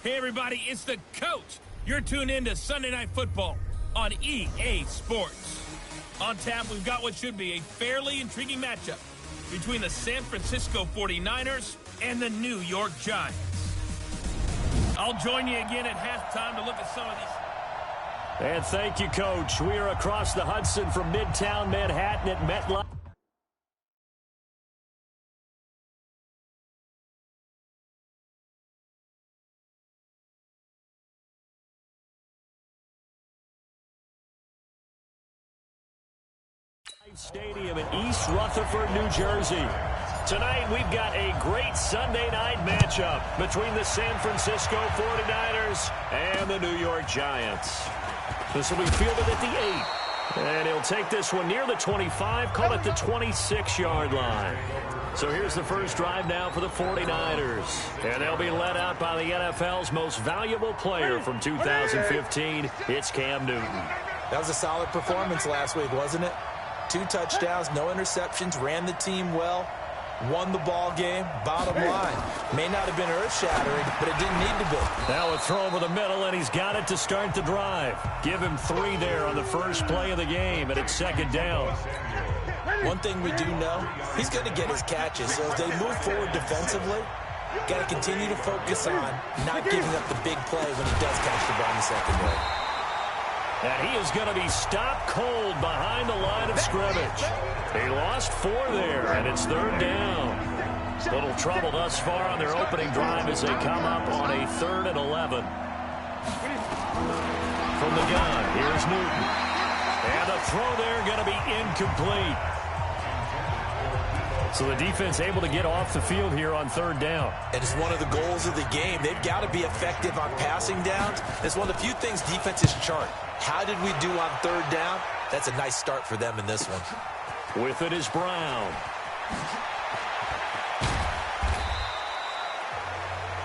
Hey, everybody, it's the coach. You're tuned in to Sunday Night Football on EA Sports. On tap, we've got what should be a fairly intriguing matchup between the San Francisco 49ers and the New York Giants. I'll join you again at halftime to look at some of these. And thank you, Coach. We are across the Hudson from Midtown Manhattan at MetLife Stadium in East Rutherford, New Jersey. Tonight, we've got a great Sunday night matchup between the San Francisco 49ers and the New York Giants. This will be fielded at the 8. And he'll take this one near the 25, call it the 26-yard line. So here's the first drive now for the 49ers. And they'll be led out by the NFL's most valuable player from 2015. It's Cam Newton. That was a solid performance last week, wasn't it? 2 touchdowns, no interceptions, ran the team well, won the ball game. Bottom line, may not have been earth-shattering, but it didn't need to be. Now a throw over the middle, and he's got it to start the drive. Give him 3 there on the first play of the game, and it's second down. One thing we do know, he's going to get his catches. So as they move forward defensively, got to continue to focus on not giving up the big play when he does catch the ball in the secondary. And he is going to be stopped cold behind the line of scrimmage. He lost 4 there, and it's third down. Little trouble thus far on their opening drive as they come up on a 3rd and 11. From the gun, here's Newton. And the throw there going to be incomplete. So the defense able to get off the field here on 3rd down. And it's one of the goals of the game. They've got to be effective on passing downs. It's one of the few things defenses chart. How did we do on 3rd down? That's a nice start for them in this one. With it is Brown.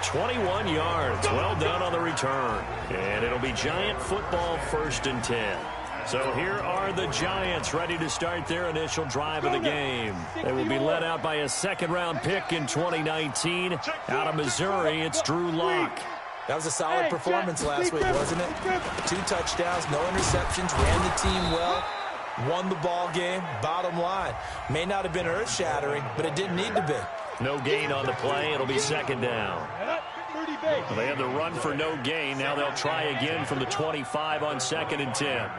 21 yards. Well done on the return. And it'll be Giant football 1st and 10. So here are the Giants ready to start their initial drive of the game. They will be led out by a 2nd-round pick in 2019. Out of Missouri, it's Drew Lock. That was a solid performance last week, wasn't it? 2 touchdowns, no interceptions, ran the team well, won the ball game. Bottom line, may not have been earth-shattering, but it didn't need to be. No gain on the play. It'll be second down. Well, they had the run for no gain. Now they'll try again from the 25 on 2nd and 10.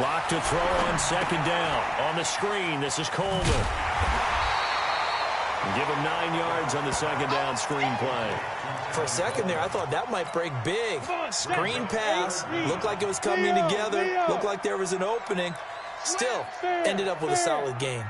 Lock to throw on 2nd down. On the screen, this is Coleman. Give him 9 yards on the 2nd down screen play. For a second there, I thought that might break big. Screen pass. Looked like it was coming together. Looked like there was an opening. Still, ended up with a solid gain.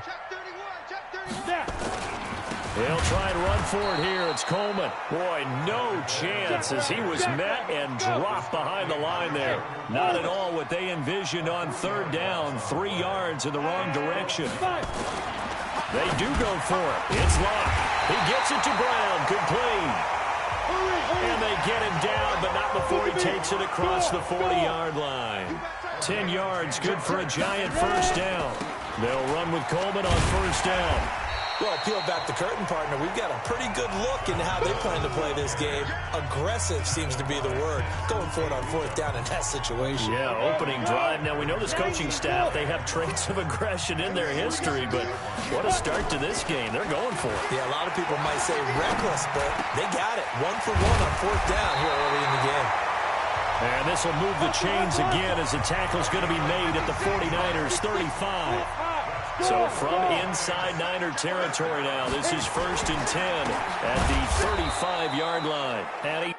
They'll try and run for it here. It's Coleman. Boy, no chance as he was met and dropped behind the line there. Not at all what they envisioned on 3rd down. 3 yards in the wrong direction. They do go for it. It's Locke. He gets it to Brown. Complete. And they get him down, but not before he takes it across the 40-yard line. 10 yards, good for a Giant 1st down. They'll run with Coleman on 1st down. Well, peel back the curtain, partner. We've got a pretty good look into how they plan to play this game. Aggressive seems to be the word. Going for it on 4th down in that situation. Yeah, opening drive. Now, we know this coaching staff, they have traits of aggression in their history, but what a start to this game. They're going for it. Yeah, a lot of people might say reckless, but they got it. 1 for 1 on 4th down here early in the game. And this will move the chains again as the tackle's going to be made at the 49ers 35. So from inside Niner territory now, this is 1st and 10 at the 35-yard line. Patty.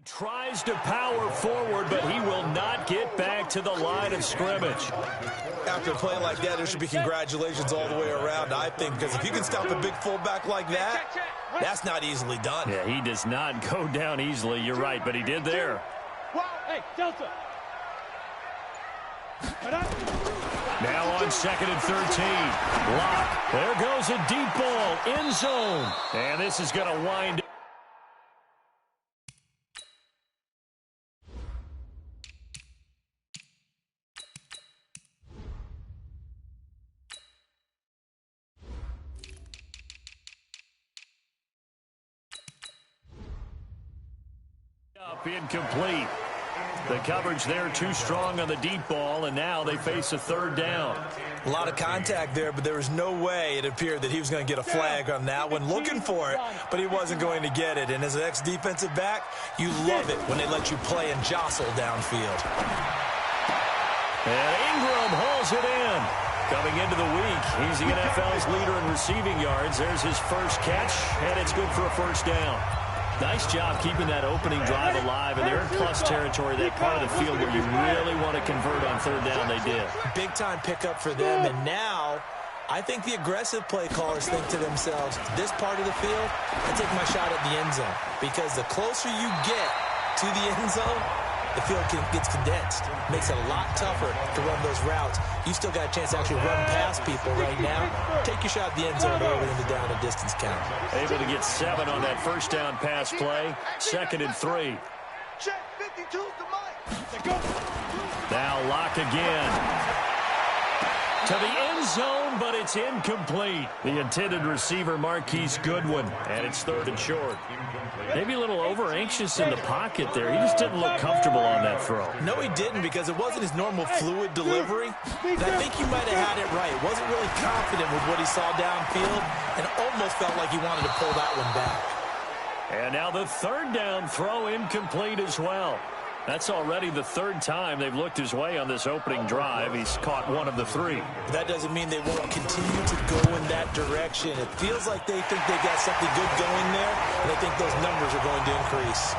Tries to power forward, but he will not get back to the line of scrimmage. After a play like that, there should be congratulations all the way around, I think, because if you can stop a big fullback like that, that's not easily done. Yeah, he does not go down easily. You're right, but he did there. Hey, Delta. Now on 2nd and 13. Lock. There goes a deep ball. End zone. And this is going to wind up. Incomplete. The coverage there too strong on the deep ball, and now they face a third down. A lot of contact there, but there was no way it appeared that he was going to get a flag on that one. Looking for it, but he wasn't going to get it. And as an ex-defensive back, you love it when they let you play and jostle downfield. And Ingram hauls it in. Coming into the week, he's the NFL's leader in receiving yards. There's his first catch, and it's good for a first down. Nice job keeping that opening drive alive, and they're in plus territory, that part of the field where you really want to convert on third down. They did. Big-time pickup for them, and now I think the aggressive play callers think to themselves, this part of the field, I take my shot at the end zone, because the closer you get to the end zone, the field gets condensed. Makes it a lot tougher to run those routes. You still got a chance to actually run past people right now. Take your shot at the end zone early in the down and distance count. Able to get 7 on that first down pass play. 2nd and 3. Check 52 to Mike. Now Lock again. To the end zone, but it's incomplete. The intended receiver, Marquise Goodwin, and it's 3rd and short. Maybe a little over-anxious in the pocket there. He just didn't look comfortable on that throw. No, he didn't, because it wasn't his normal fluid delivery. And I think he might have had it right. Wasn't really confident with what he saw downfield and almost felt like he wanted to pull that one back. And now the 3rd down throw incomplete as well. That's already the 3rd time they've looked his way on this opening drive. He's caught 1 of the 3. That doesn't mean they won't continue to go in that direction. It feels like they think they got something good going there, and they think those numbers are going to increase.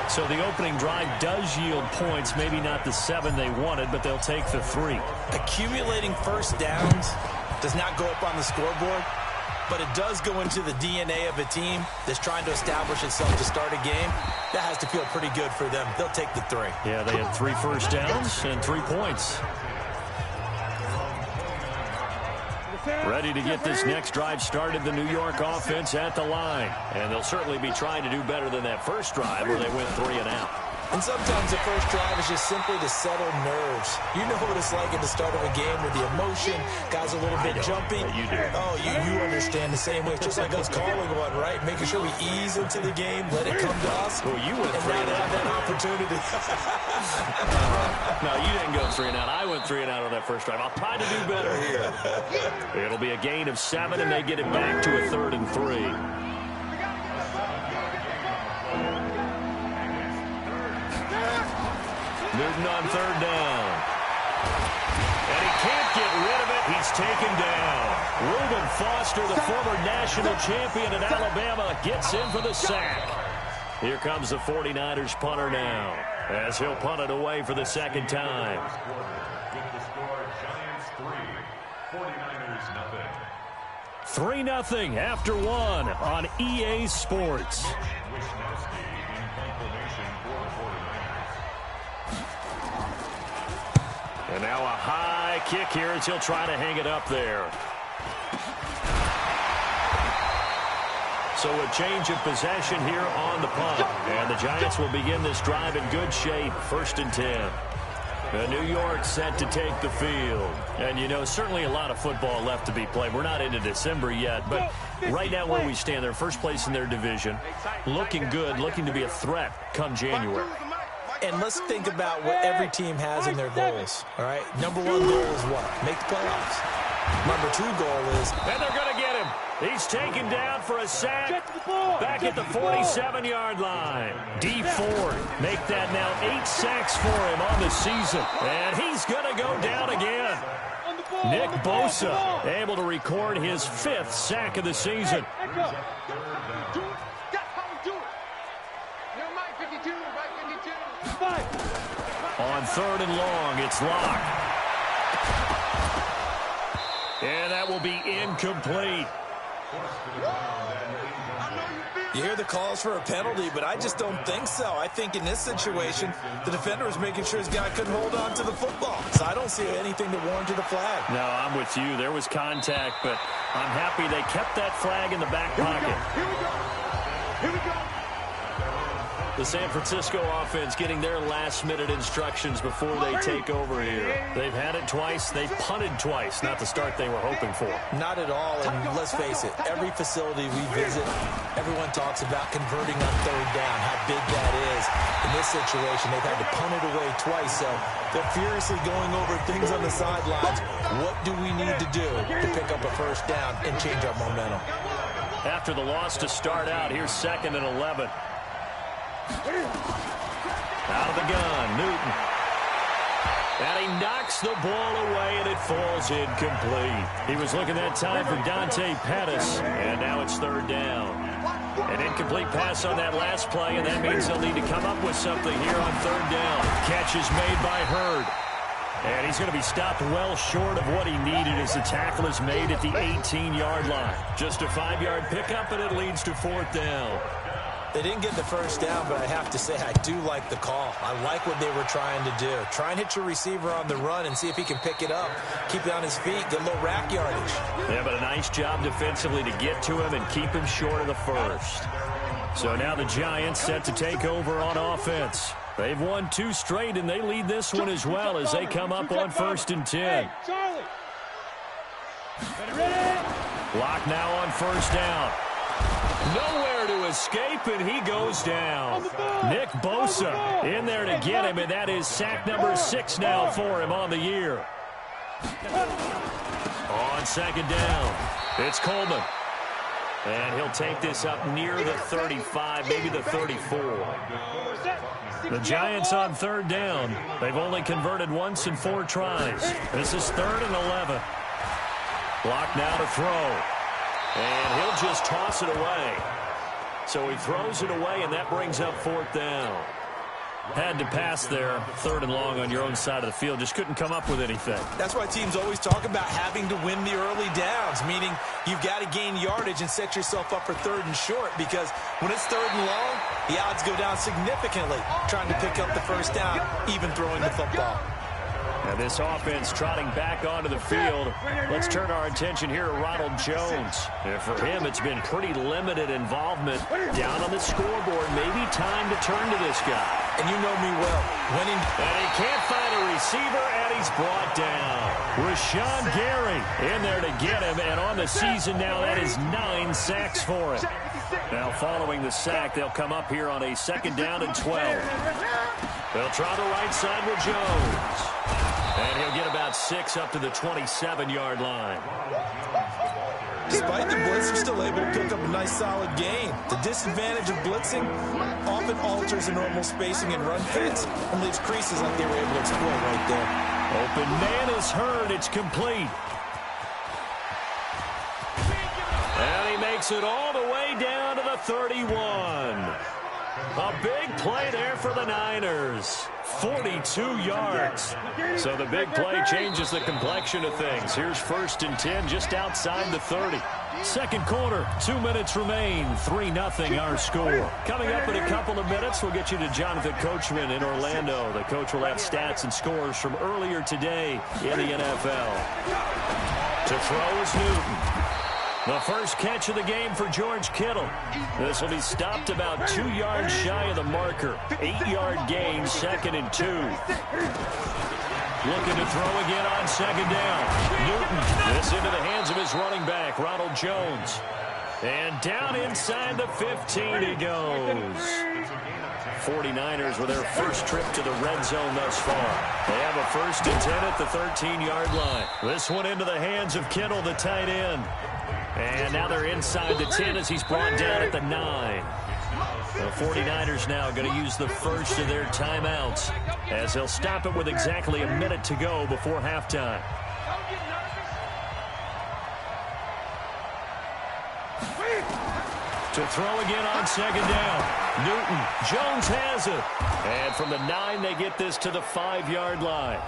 So the opening drive does yield points, maybe not the 7 they wanted, but they'll take the 3. Accumulating first downs does not go up on the scoreboard, but it does go into the DNA of a team that's trying to establish itself to start a game. That has to feel pretty good for them. They'll take the 3. Yeah, they had 3 first downs and 3 points. Ready to get this next drive started, the New York offense at the line. And they'll certainly be trying to do better than that first drive where they went 3 and out. And sometimes the first drive is just simply to settle nerves. You know what it's like at the start of a game with the emotion, guys a little bit jumpy. Yeah, you do. Oh, you understand the same way. It's just like us calling one, right? Making sure we ease into the game, let it come to us. Well, you went and 3 now and they have out. that opportunity. No, you didn't go 3 and out. I went 3 and out on that first drive. I'll try to do better here. It'll be a gain of 7, and they get it back to a 3rd and 3. Newton on 3rd down. And he can't get rid of it. He's taken down. Reuben Foster, the former national champion at Alabama, gets in for the sack. Here comes the 49ers punter now, as he'll punt it away for the 2nd time. 3-0 after 1 on EA Sports. And now a high kick here as he'll try to hang it up there. So a change of possession here on the punt. And the Giants will begin this drive in good shape. 1st and 10. New York set to take the field. And, you know, certainly a lot of football left to be played. We're not into December yet, but right now where we stand, they're first place in their division. Looking good, looking to be a threat come January. And let's think about what every team has in their goals, all right? Number 1 goal is what? Make the playoffs. Number 2 goal is... And they're going to get him. He's taken down for a sack back at the 47-yard line. D Ford make that now 8 sacks for him on the season. And he's going to go down again. Nick Bosa able to record his 5th sack of the season. On 3rd and long, it's Lock. And that will be incomplete. You hear the calls for a penalty, but I just don't think so. I think in this situation, the defender was making sure his guy couldn't hold on to the football. So I don't see anything to warrant the flag. No, I'm with you. There was contact, but I'm happy they kept that flag in the back pocket. Here we go. The San Francisco offense getting their last-minute instructions before they take over here. They've had it twice. They've punted twice. Not the start they were hoping for. Not at all, and let's face it, every facility we visit, everyone talks about converting on third down, how big that is. In this situation, they've had to punt it away twice, so they're furiously going over things on the sidelines. What do we need to do to pick up a first down and change our momentum? After the loss to start out, here's 2nd and 11. Out of the gun, Newton. And he knocks the ball away, and it falls incomplete. He was looking that time for Dante Pettis, and now it's 3rd down. An incomplete pass on that last play, and that means they'll need to come up with something here on 3rd down. Catch is made by Hurd. And he's going to be stopped well short of what he needed as the tackle is made at the 18-yard line. Just a 5-yard pickup, and it leads to 4th down. They didn't get the first down, but I have to say I do like the call. I like what they were trying to do. Try and hit your receiver on the run and see if he can pick it up. Keep it on his feet, get a little rack yardage. Yeah, but a nice job defensively to get to him and keep him short of the first. So now the Giants set to take over on offense. They've won 2 straight, and they lead this one as well as they come up on 1st and 10. Block now on 1st down. Nowhere to escape, and he goes down. Nick Bosa in there to get him, and that is sack number 6 now for him on the year. On 2nd down, it's Coleman. And he'll take this up near the 35, maybe the 34. The Giants on 3rd down. They've only converted once in 4 tries. This is 3rd and 11. Block now to throw. And he'll just toss it away. So he throws it away, and that brings up 4th down. Had to pass there, 3rd and long on your own side of the field. Just couldn't come up with anything. That's why teams always talk about having to win the early downs, meaning you've got to gain yardage and set yourself up for 3rd and short, because when it's 3rd and long, the odds go down significantly trying to pick up the first down, even throwing the football. Now this offense trotting back onto the field. Let's turn our attention here to Ronald Jones. And for him, it's been pretty limited involvement down on the scoreboard. Maybe time to turn to this guy. And you know me well. Winning. And he can't find a receiver, and he's brought down. Rashawn Gary in there to get him, and on the season now, that is 9 sacks for him. Now following the sack, they'll come up here on a 2nd down and 12. They'll try the right side with Jones. And he'll get about 6 up to the 27-yard line. Despite the blitz, they're still able to pick up a nice, solid gain. The disadvantage of blitzing often alters the normal spacing and run fits and leaves creases like they were able to exploit right there. Open man is heard. It's complete. And he makes it all the way down to the 31. A big play there for the Niners. 42 yards. So the big play changes the complexion of things. Here's 1st and 10 just outside the 30. 2nd quarter, 2 minutes remain. 3-0 our score. Coming up in a couple of minutes, we'll get you to Jonathan Coachman in Orlando. The coach will have stats and scores from earlier today in the NFL. To throw is Newton. The first catch of the game for George Kittle. This will be stopped about 2 yards shy of the marker. 8-yard gain, 2nd and 2. Looking to throw again on 2nd down. Newton, this into the hands of his running back, Ronald Jones. And down inside the 15 he goes. 49ers with their first trip to the red zone thus far. They have a 1st and 10 at the 13-yard line. This one into the hands of Kittle, the tight end. And now they're inside the 10 as he's brought down at the 9. The 49ers now going to use the first of their timeouts as they'll stop it with exactly a minute to go before halftime. To throw again on 2nd down. Newton, Jones has it. And from the 9, they get this to the 5-yard line.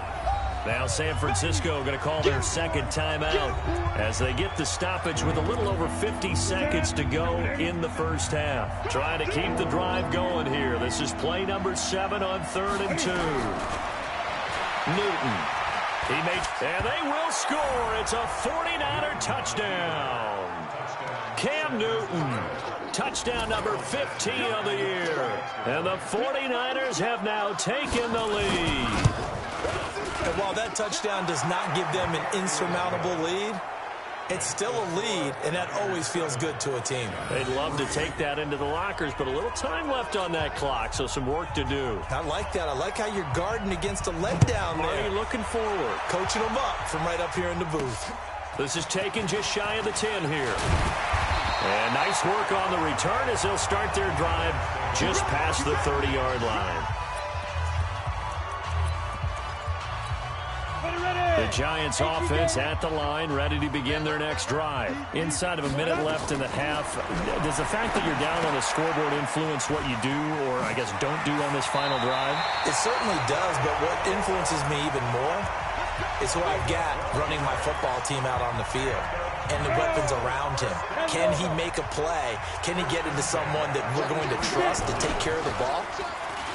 Now San Francisco going to call their 2nd timeout as they get the stoppage with a little over 50 seconds to go in the first half. Trying to keep the drive going here. This is play number 7 on 3rd and 2. Newton. And they will score. It's a 49er touchdown. Cam Newton Touchdown number 15 of the year. And the 49ers have now taken the lead. And while that touchdown does not give them an insurmountable lead, it's still a lead, and that always feels good to a team. They'd love to take that into the lockers, but a little time left on that clock, so some work to do. I like that. I like how you're guarding against a letdown there. Already looking forward. Coaching them up from right up here in the booth. This is taken just shy of the 10 here. And nice work on the return as they'll start their drive just past the 30-yard line. The Giants offense at the line, ready to begin their next drive. Inside of a minute left in the half, does the fact that you're down on the scoreboard influence what you do, or I guess don't do on this final drive? It certainly does, but what influences me even more is who I've got running my football team out on the field and the weapons around him. Can he make a play? Can he get into someone that we're going to trust to take care of the ball?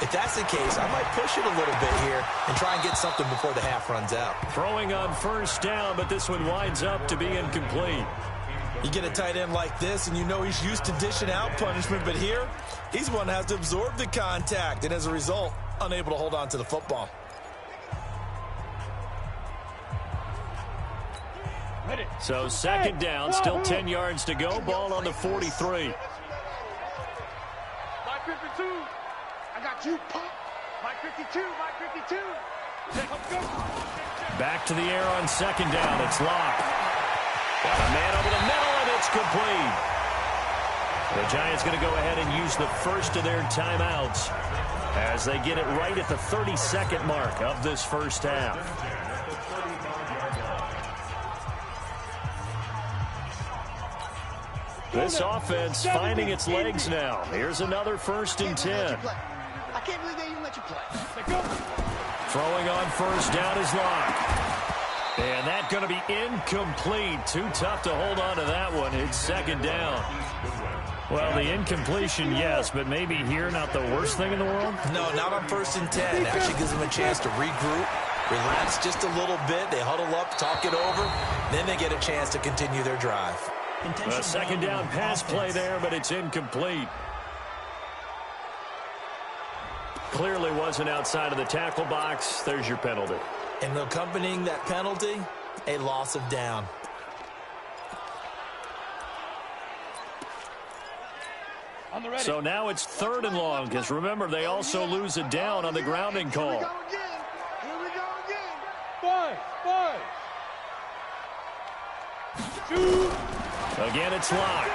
If that's the case, I might push it a little bit here and try and get something before the half runs out. Throwing on first down, but this one winds up to be incomplete. You get a tight end like this, and you know he's used to dishing out punishment, but here, he's one that has to absorb the contact, and as a result, unable to hold on to the football. So second down, still 10 yards to go, ball on the 43. Mike 52. I got you, punk. Mike 52, Mike 52. Let's go. Back to the air on second down. It's Locke. Got a man over the middle, and it's complete. The Giants going to go ahead and use the first of their timeouts as they get it right at the 32nd mark of this first half. This offense finding its legs now. Here's another 1st and 10. I can't believe they even let you play. Throwing on first down is Locke. And that's going to be incomplete. Too tough to hold on to that one. It's second down. Well, the incompletion, yes, but maybe here not the worst thing in the world? No, not on 1st and 10. It actually gives them a chance to regroup, relax just a little bit. They huddle up, talk it over. Then they get a chance to continue their drive. A second down pass play there, but it's incomplete. Clearly wasn't outside of the tackle box. There's your penalty. And accompanying that penalty, a loss of down. So now it's 3rd and long, because remember, they also lose a down on the grounding call. Here we go again. 5, 2. Again, it's Locke.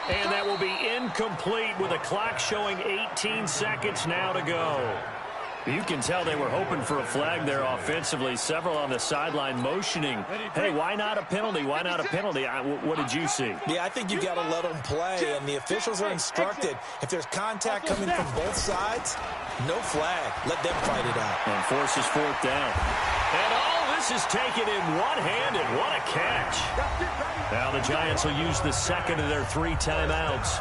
And that will be incomplete with a clock showing 18 seconds now to go. You can tell they were hoping for a flag there offensively. Several on the sideline motioning, hey, why not a penalty? Why not a penalty? What did you see? Yeah, I think you got to let them play, and the officials are instructed. If there's contact coming from both sides, no flag. Let them fight it out. And forces 4th down. And all this is taken in one-handed. What a catch. Now the Giants will use the second of their 3 timeouts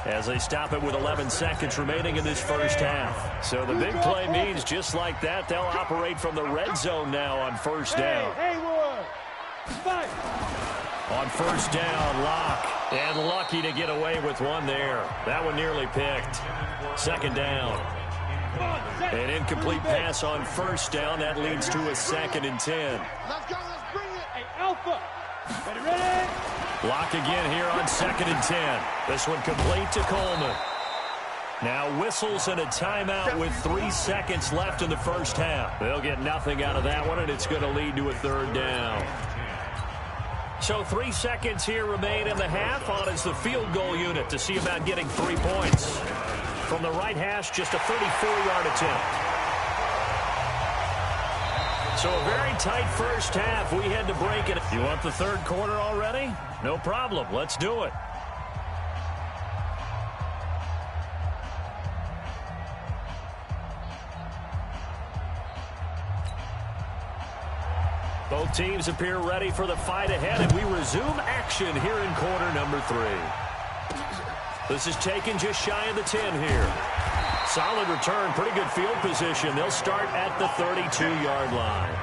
as they stop it with 11 seconds remaining in this first half. So the big play means just like that, they'll operate from the red zone now on first down. On first down, Locke. And lucky to get away with one there. That one nearly picked. Second down. An incomplete pass on first down. That leads to a 2nd and 10. Let's go. Let's bring it. Hey, Alpha. Ready? Block again here on 2nd and 10. This one complete to Coleman. Now whistles and a timeout with 3 seconds left in the first half. They'll get nothing out of that one, and it's going to lead to a 3rd down. So 3 seconds here remain in the half. On is the field goal unit to see about getting 3 points. From the right hash, just a 34-yard attempt. So a very tight first half. We had to break it. You want the 3rd quarter already? No problem. Let's do it. Both teams appear ready for the fight ahead, and we resume action here in quarter number 3. This is taken just shy of the 10 here. Solid return, pretty good field position. They'll start at the 32-yard line.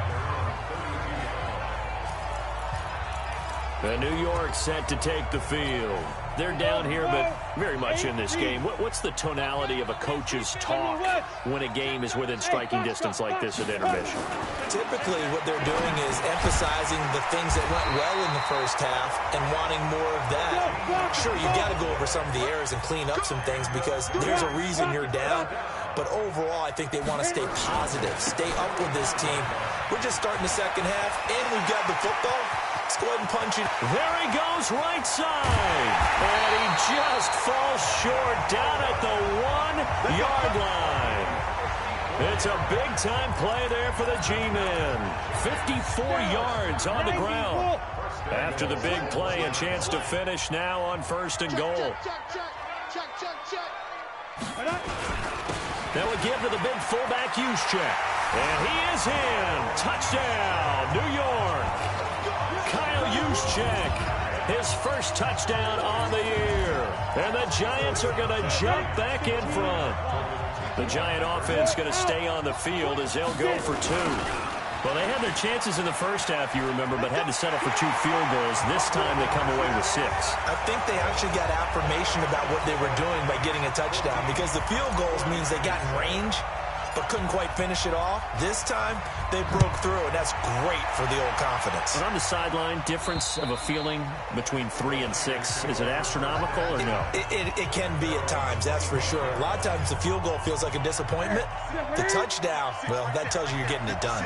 And New York set to take the field. They're down here, but very much in this game. What's the tonality of a coach's talk when a game is within striking distance like this at intermission? Typically, what they're doing is emphasizing the things that went well in the first half and wanting more of that. Sure, you got to go over some of the errors and clean up some things because there's a reason you're down. But overall, I think they want to stay positive, stay up with this team. We're just starting the second half, and we've got the football. Let's go ahead and punch it. There he goes, right side. And he just falls short down at the 1-yard line. It's a big-time play there for the G-men. 54 yards on the ground. After the big play, a chance to finish now on 1st and goal. That would give to the big fullback Juszczyk. And he is in. Touchdown, New York. Kyle Juszczyk, his first touchdown on the year. And the Giants are going to jump back in front. The Giant offense going to stay on the field as they'll go for 2. Well, they had their chances in the first half, you remember, but had to settle for 2 field goals. This time they come away with 6. I think they actually got affirmation about what they were doing by getting a touchdown because the field goals means they got in range but couldn't quite finish it off. This time, they broke through, and that's great for the old confidence. And on the sideline, difference of a feeling between 3 and 6, is it astronomical or no? It can be at times, that's for sure. A lot of times the field goal feels like a disappointment. The touchdown, well, that tells you you're getting it done.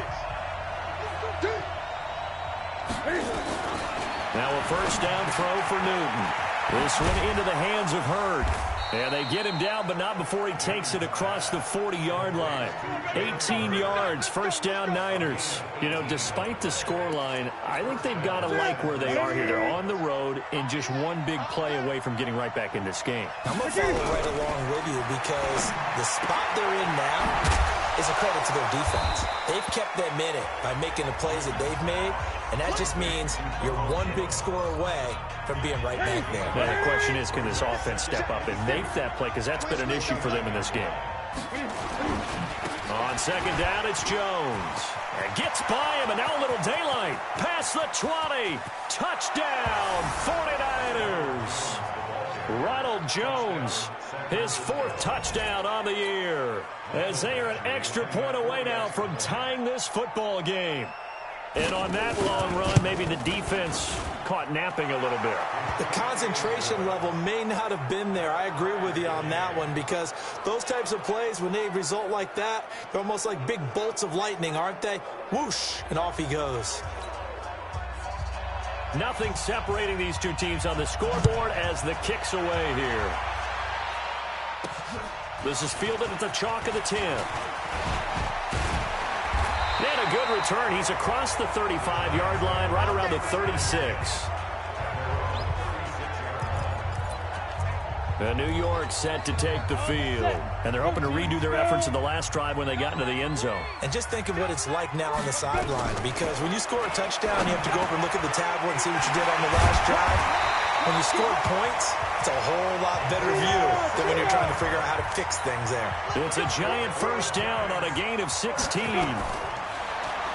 Now a first down throw for Newton. This one into the hands of Hurd. And they get him down, but not before he takes it across the 40-yard line. 18 yards, first down Niners. You know, despite the scoreline, I think they've got to like where they are here. They're on the road and just one big play away from getting right back in this game. I'm going to follow right along with you because the spot they're in now is a credit to their defense. They've kept them in it by making the plays that they've made, and that just means you're one big score away from being right back there. Now, the question is, can this offense step up and make that play? Because that's been an issue for them in this game. On second down, it's Jones. And gets by him, and now a little daylight. Past the 20. Touchdown, 49ers. Ronald Jones, his 4th touchdown on the year. As they are an extra point away now from tying this football game. And on that long run, maybe the defense caught napping a little bit. The concentration level may not have been there. I agree with you on that one because those types of plays, when they result like that, they're almost like big bolts of lightning, aren't they? Whoosh, and off he goes. Nothing separating these two teams on the scoreboard as the kick's away here. This is fielded at the chalk of the 10. And a good return. He's across the 35-yard line, right around the 36. And New York set to take the field. And they're hoping to redo their efforts in the last drive when they got into the end zone. And just think of what it's like now on the sideline, because when you score a touchdown, you have to go over and look at the tablet and see what you did on the last drive. When you score points, it's a whole lot better view than when you're trying to figure out how to fix things there. It's a Giant first down on a gain of 16.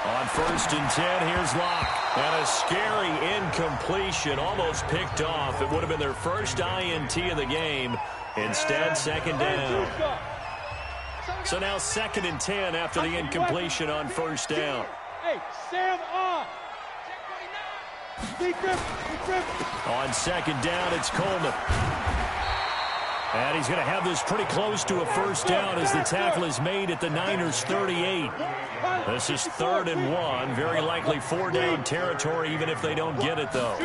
On 1st and 10, here's Locke. And a scary incompletion, almost picked off. It would have been their first INT of the game. Instead, second down. So now 2nd and 10 after the incompletion on 1st down. Hey, Sam off. On 2nd down, it's Coleman. And he's going to have this pretty close to a first down as the tackle is made at the Niners' 38. This is 3rd and 1. Very likely 4-down territory, even if they don't get it, though.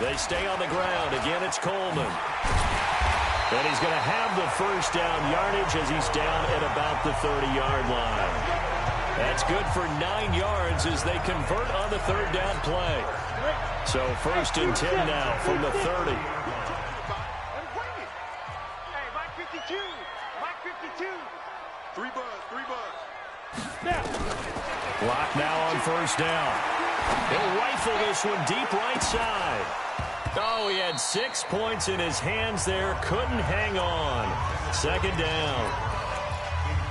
They stay on the ground. Again, it's Coleman. And he's going to have the first down yardage as he's down at about the 30-yard line. That's good for 9 yards as they convert on the 3rd down play. So 1st and 10 now from the 30. Clock now on 1st down. He'll rifle this one deep right side. Oh, he had 6 points in his hands there. Couldn't hang on. 2nd down.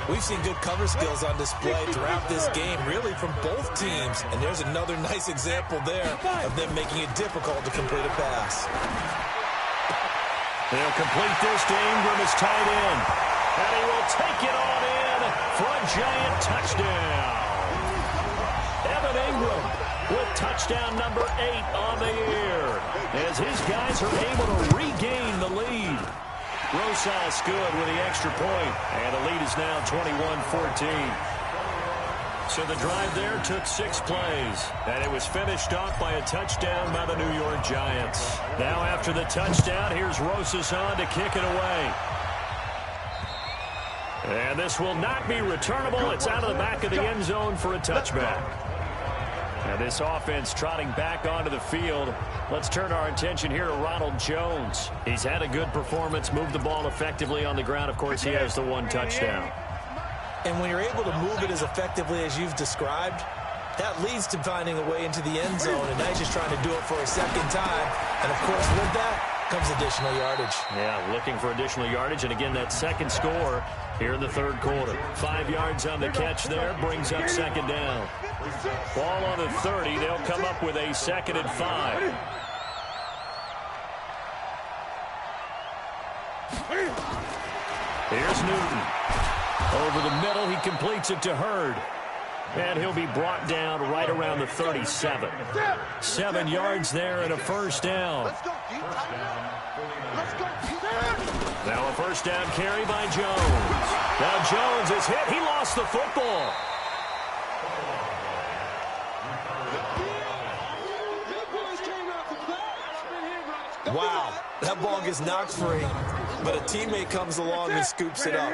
We've seen good cover skills on display throughout this game, really from both teams. And there's another nice example there of them making it difficult to complete a pass. They'll complete this to Ingram as tight end. And he will take it on in for a giant touchdown. Evan Ingram with touchdown number 8 on the year as his guys are able to regain the lead. Rosas good with the extra point, and the lead is now 21-14. So the drive there took 6 plays, and it was finished off by a touchdown by the New York Giants. Now after the touchdown, here's Rosas on to kick it away. And this will not be returnable. It's out of the back of the end zone for a touchback. Now this offense trotting back onto the field. Let's turn our attention here to Ronald Jones. He's had a good performance, moved the ball effectively on the ground. Of course, he has the 1 touchdown. And when you're able to move it as effectively as you've described, that leads to finding a way into the end zone, and now he's just trying to do it for a second time. And, of course, with that comes additional yardage. Yeah, looking for additional yardage, and again, that second score here in the third quarter. 5 yards on the catch there, brings up second down. Ball on the 30, they'll come up with a 2nd and 5. Here's Newton. Over the middle, he completes it to Hurd. And he'll be brought down right around the 37. 7 yards there and a first down. Now a first down carry by Jones. Now Jones is hit. He lost the football. Wow, that ball gets knocked free, but a teammate comes along and scoops it up.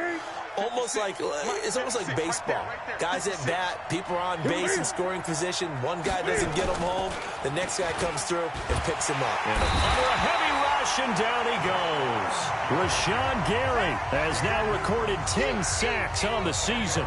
It's almost like baseball. Guys at bat, people are on base in scoring position. One guy doesn't get him home. The next guy comes through and picks him up. And under a heavy rush, and down he goes. Rashawn Gary has now recorded 10 sacks on the season.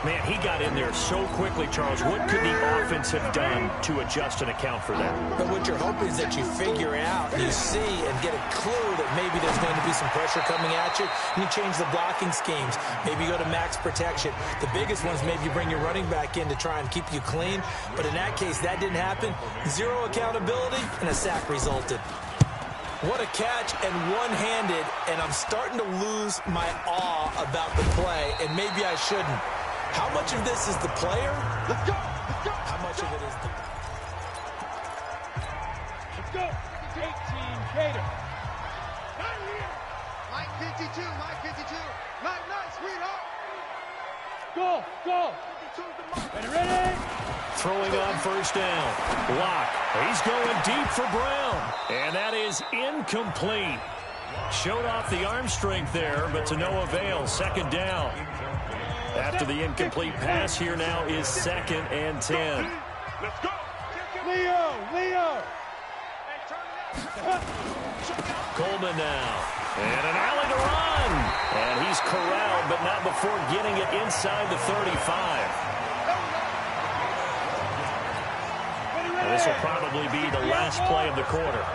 Man, he got in there so quickly, Charles. What could the offense have done to adjust and account for that? But what you're hoping is that you figure out, you see, and get a clue that maybe there's going to be some pressure coming at you, and you change the blocking schemes. Maybe you go to max protection. The biggest ones, maybe you bring your running back in to try and keep you clean. But in that case, that didn't happen. 0 accountability, and a sack resulted. What a catch, and one-handed, and I'm starting to lose my awe about the play, and maybe I shouldn't. How much of this is the player? Let's go. Let's go. How much of it is the... Let's go. 18, Gator. Mike 52, Mike 52. Nice, sweetheart. Go. Ready? Throwing on first down. Block. He's going deep for Brown. And that is incomplete. Showed off the arm strength there, but to no avail. Second down. After the incomplete pass, here now is 2nd and 10. Let's go. Leo. Coleman now. And an alley to run. And he's corralled, but not before getting it inside the 35. And this will probably be the last play of the quarter.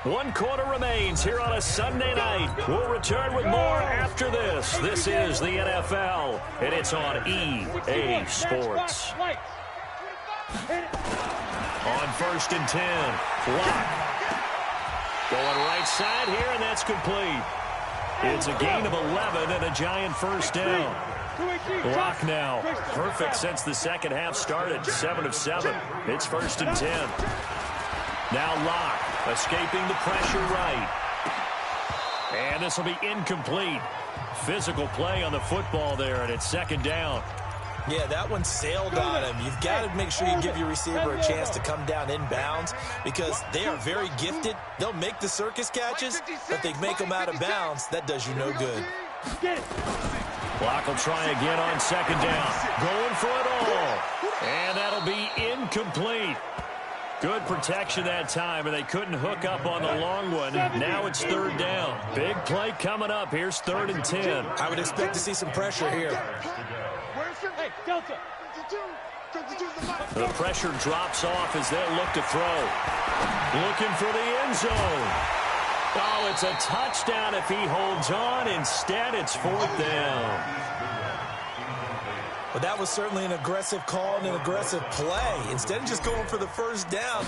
1 quarter remains here on a Sunday night. We'll return with more after this. This is the NFL, and it's on EA Sports. On 1st and 10, Block. Going right side here, and that's complete. It's a gain of 11 and a giant first down. Block now. Perfect since the second half started. 7 of 7. It's 1st and 10. Now Locke escaping the pressure right. And this will be incomplete. Physical play on the football there, and it's 2nd down. Yeah, that one sailed on him. You've got to make sure you give your receiver a chance to come down inbounds because they are very gifted. They'll make the circus catches, but they make them out of bounds. That does you no good. Block will try again on 2nd down. Going for it all. And that'll be incomplete. Good protection that time, and they couldn't hook up on the long one. Now it's 3rd down. Big play coming up. Here's 3rd and 10. I would expect to see some pressure here. Hey, Delta. The pressure drops off as they'll look to throw. Looking for the end zone. Oh, it's a touchdown if he holds on. Instead, it's 4th down. But that was certainly an aggressive call and an aggressive play. Instead of just going for the first down,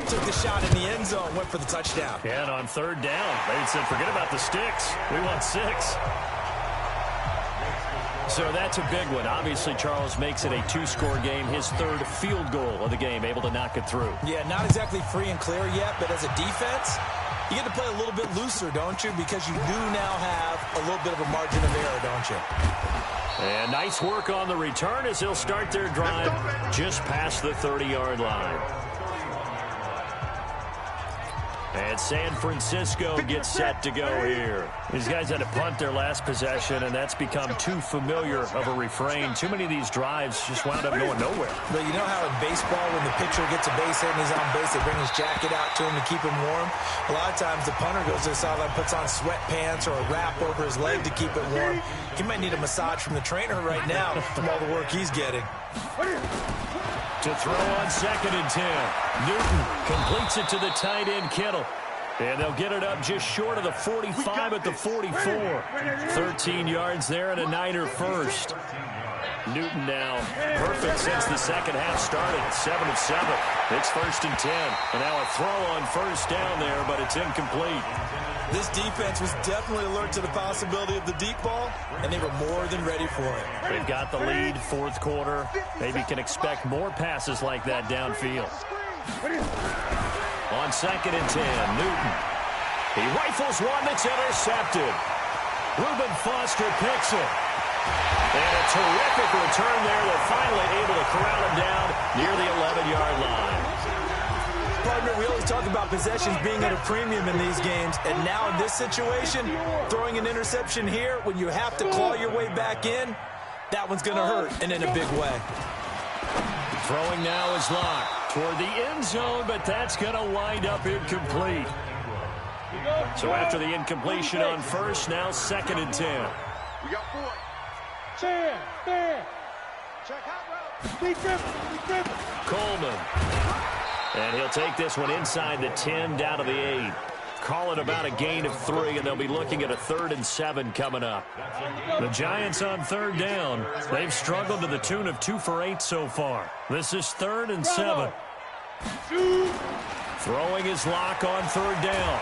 took the shot in the end zone, went for the touchdown. And on 3rd down, they said, forget about the sticks. We want 6. So that's a big one. Obviously, Charles makes it a 2-score game. His 3rd field goal of the game, able to knock it through. Yeah, not exactly free and clear yet, but as a defense, you get to play a little bit looser, don't you? Because you do now have a little bit of a margin of error, don't you? And nice work on the return as he'll start their drive just past the 30-yard line. And San Francisco gets set to go here. These guys had to punt their last possession, and that's become too familiar of a refrain. Too many of these drives just wound up going nowhere. But you know how in baseball, when the pitcher gets a base hit and he's on base, they bring his jacket out to him to keep him warm? A lot of times the punter goes to the sideline, puts on sweatpants or a wrap over his leg to keep it warm. He might need a massage from the trainer right now from all the work he's getting. To throw on 2nd and 10. Newton completes it to the tight end, Kittle. And they'll get it up just short of the 45 at the 44. 13 yards there and a Niner first. Newton now perfect since the second half started. 7 of 7. It's 1st and 10. And now a throw on 1st down there, but it's incomplete. This defense was definitely alert to the possibility of the deep ball, and they were more than ready for it. They've got the lead, 4th quarter. Maybe can expect more passes like that downfield. On 2nd and 10, Newton. He rifles one that's intercepted. Reuben Foster picks it. And a terrific return there. They're finally able to corral him down near the 11-yard line. Partner, we always talk about possessions being at a premium in these games, and now in this situation, throwing an interception here when you have to claw your way back in, that one's going to hurt, and in a big way. Throwing now is locked toward the end zone, but that's going to wind up incomplete. So after the incompletion on 1st, now 2nd and 10. We got 4. Check out, Coleman. And he'll take this one inside the 10, down to the 8. Call it about a gain of 3, and they'll be looking at a 3rd and 7 coming up. The Giants on 3rd down. They've struggled to the tune of 2 for 8 so far. This is 3rd and 7. Throwing his lock on 3rd down.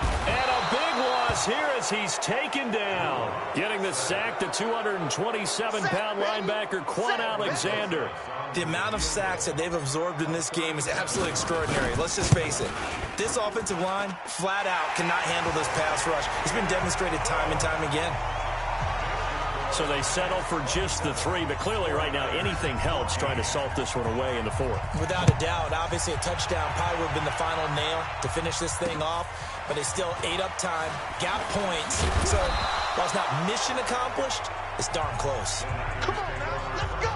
And a big loss here as he's taken down. Getting the sack, the 227-pound linebacker, Quan Alexander. The amount of sacks that they've absorbed in this game is absolutely extraordinary. Let's just face it. This offensive line, flat out, cannot handle this pass rush. It's been demonstrated time and time again. So they settle for just the 3, but clearly right now anything helps trying to salt this one away in the 4th. Without a doubt, obviously a touchdown probably would have been the final nail to finish this thing off, but they still ate up time, got points. So while it's not mission accomplished, it's darn close. Come on now, let's go.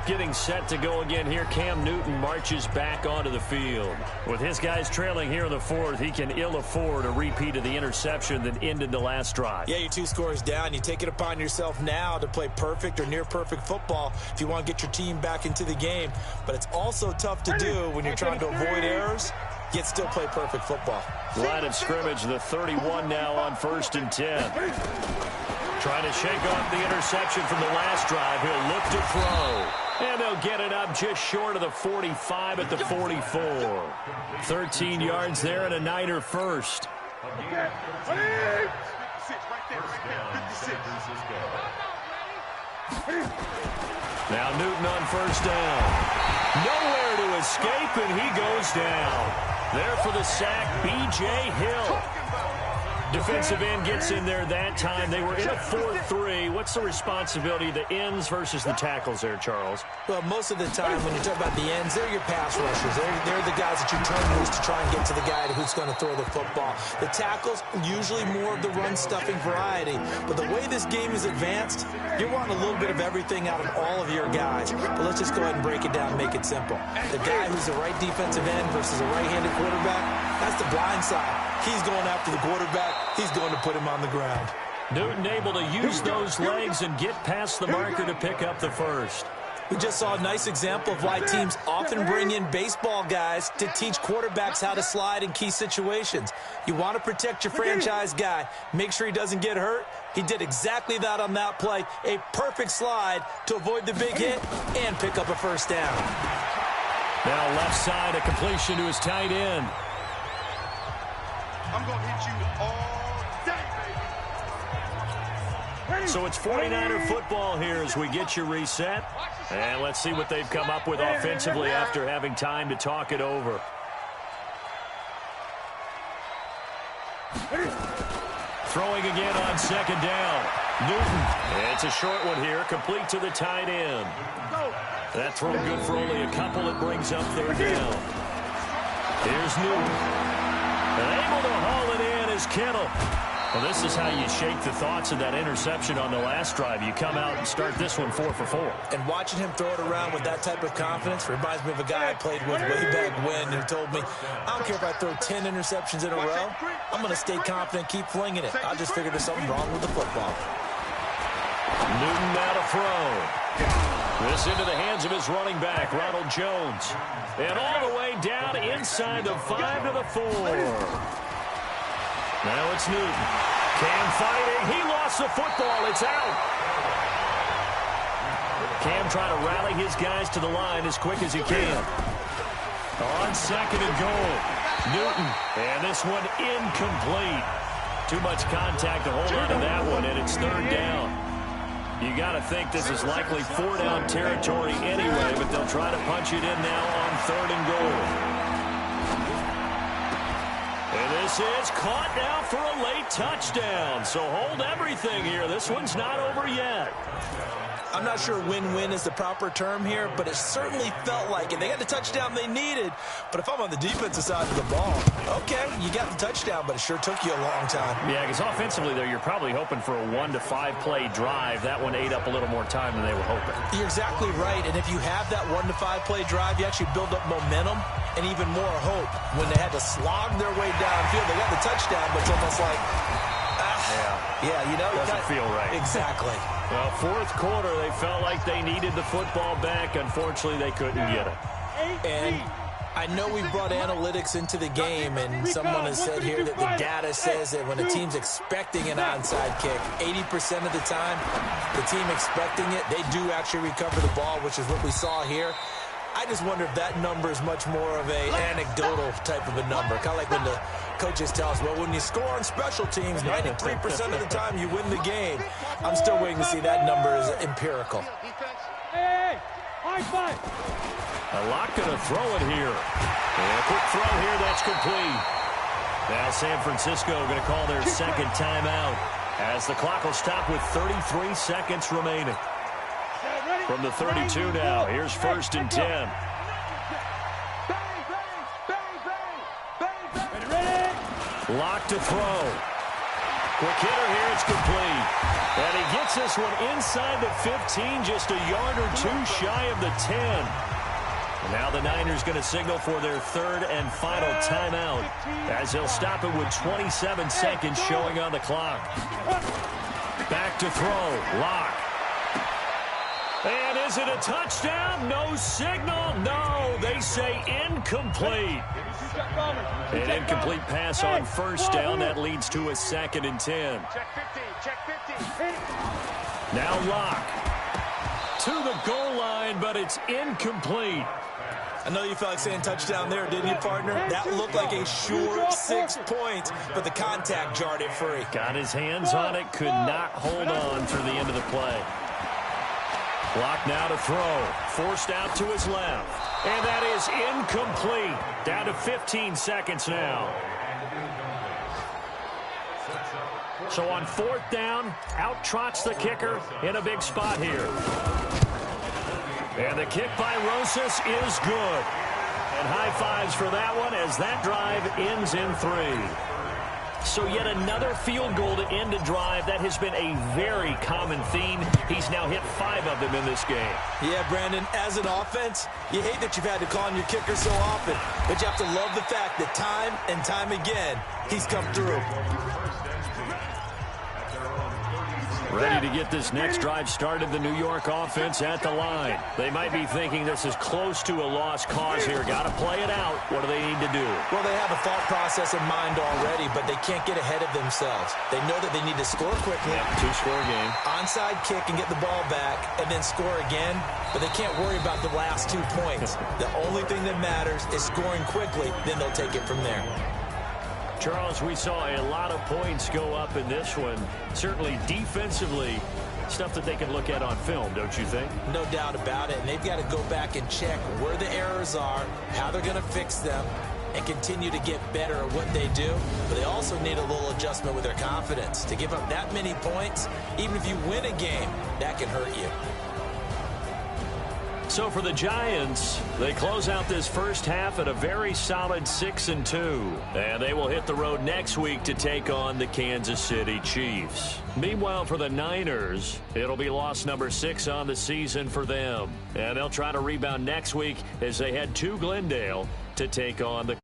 Getting set to go again here, Cam Newton marches back onto the field. With his guys trailing here in the 4th, he can ill afford a repeat of the interception that ended the last drive. Yeah, you're 2 scores down. You take it upon yourself now to play perfect or near-perfect football if you want to get your team back into the game. But it's also tough to do when you're trying to avoid errors, yet still play perfect football. Line of scrimmage, the 31 now on 1st and 10. Trying to shake off the interception from the last drive. He'll look to throw. And they'll get it up just short of the 45 at the 44. 13 yards there and a Niner first. Now Newton on 1st down. Nowhere to escape, and he goes down. There for the sack, B.J. Hill. Defensive end gets in there that time. They were in a 4-3. What's the responsibility of the ends versus the tackles there, Charles? Well, most of the time when you talk about the ends, they're your pass rushers. They're the guys that you turn loose to try and get to the guy who's going to throw the football. The tackles, usually more of the run-stuffing variety. But the way this game is advanced, you're wanting a little bit of everything out of all of your guys. But let's just go ahead and break it down and make it simple. The guy who's the right defensive end versus a right-handed quarterback, that's the blind side. He's going after the quarterback. He's going to put him on the ground. Newton able to use those legs and get past the marker to pick up the first. We just saw a nice example of why teams often bring in baseball guys to teach quarterbacks how to slide in key situations. You want to protect your franchise guy. Make sure he doesn't get hurt. He did exactly that on that play. A perfect slide to avoid the big hit and pick up a first down. Now left side, a completion to his tight end. I'm going to hit you all day, baby. So it's 49er football here as we get you reset. And let's see what they've come up with offensively after having time to talk it over. Throwing again on second down. Newton. It's a short one here, complete to the tight end. That throw good for only a couple. It brings up third down. Here's Newton. And able to haul it in is Kittle. Well, this is how you shake the thoughts of that interception on the last drive. You come out and start this one 4 for 4. And watching him throw it around with that type of confidence reminds me of a guy I played with way back when who told me, I don't care if I throw 10 interceptions in a row. I'm going to stay confident, keep flinging it. I just figured there's something wrong with the football. Newton now to throw. This into the hands of his running back, Ronald Jones. And all the way down inside the 5 to the 4. Now it's Newton. Cam fighting. He lost the football. It's out. Cam trying to rally his guys to the line as quick as he can. On second and goal. Newton. And this one incomplete. Too much contact to hold on to that one, and it's third down. You got to think this is likely 4-down territory anyway, but they'll try to punch it in now on third and goal. And this is caught now for a late touchdown. So hold everything here. This one's not over yet. I'm not sure win-win is the proper term here, but it certainly felt like it. They got the touchdown they needed, but if I'm on the defensive side of the ball, okay, you got the touchdown, but it sure took you a long time. Yeah, because offensively there, you're probably hoping for a 1 to 5 play drive. That one ate up a little more time than they were hoping. You're exactly right, and if you have that 1 to 5 play drive, you actually build up momentum and even more hope. When they had to slog their way downfield, they got the touchdown, but it's almost like, yeah, you know, doesn't feel right. Exactly. Well, fourth quarter, they felt like they needed the football back. Unfortunately, they couldn't get it. And I know we brought analytics into the game, and someone has said here that the data says that when a team's expecting an onside kick, 80% of the time, the team expecting it, they do actually recover the ball, which is what we saw here. I just wonder if that number is much more of an anecdotal type of a number. Kind of like when the coaches tell us, well, when you score on special teams, 93% of the time you win the game. I'm still waiting to see that number is empirical. Hey, high five. A lot going to throw it here. And a quick throw here, that's complete. Now San Francisco going to call their second timeout as the clock will stop with 33 seconds remaining. From the 32 now, here's 1st and 10. Lock to throw. Quick hitter here, it's complete. And he gets this one inside the 15, just a yard or two shy of the 10. And now the Niners going to signal for their third and final timeout as they'll stop it with 27 seconds showing on the clock. Back to throw. Lock. And is it a touchdown? No signal. No, they say incomplete. An incomplete pass on first down. That leads to a 2nd and 10. Check 50, check 50. Now Lock to the goal line, but it's incomplete. I know you felt like saying touchdown there, didn't you, partner? That looked like a sure 6 points, but the contact jarred it free. Got his hands on it, could not hold on through the end of the play. Lock now to throw. Forced out to his left. And that is incomplete. Down to 15 seconds now. So on 4th down, out trots the kicker in a big spot here. And the kick by Rosas is good. And high fives for that one as that drive ends in 3. So yet another field goal to end a drive. That has been a very common theme. He's now hit 5 of them in this game. Yeah, Brandon, as an offense, you hate that you've had to call on your kicker so often, but you have to love the fact that time and time again, he's come through. Ready to get this next drive started, the New York offense at the line. They might be thinking this is close to a lost cause here. Got to play it out. What do they need to do? Well, they have a thought process in mind already, but they can't get ahead of themselves. They know that they need to score quickly. Yeah, two-score game. Onside kick and get the ball back and then score again, but they can't worry about the last 2 points. The only thing that matters is scoring quickly, then they'll take it from there. Charles, we saw a lot of points go up in this one. Certainly defensively, stuff that they can look at on film, don't you think? No doubt about it, and they've got to go back and check where the errors are, how they're going to fix them, and continue to get better at what they do. But they also need a little adjustment with their confidence. To give up that many points, even if you win a game, that can hurt you. So for the Giants, they close out this first half at a very solid 6-2. And they will hit the road next week to take on the Kansas City Chiefs. Meanwhile, for the Niners, it'll be loss number 6 on the season for them. And they'll try to rebound next week as they head to Glendale to take on the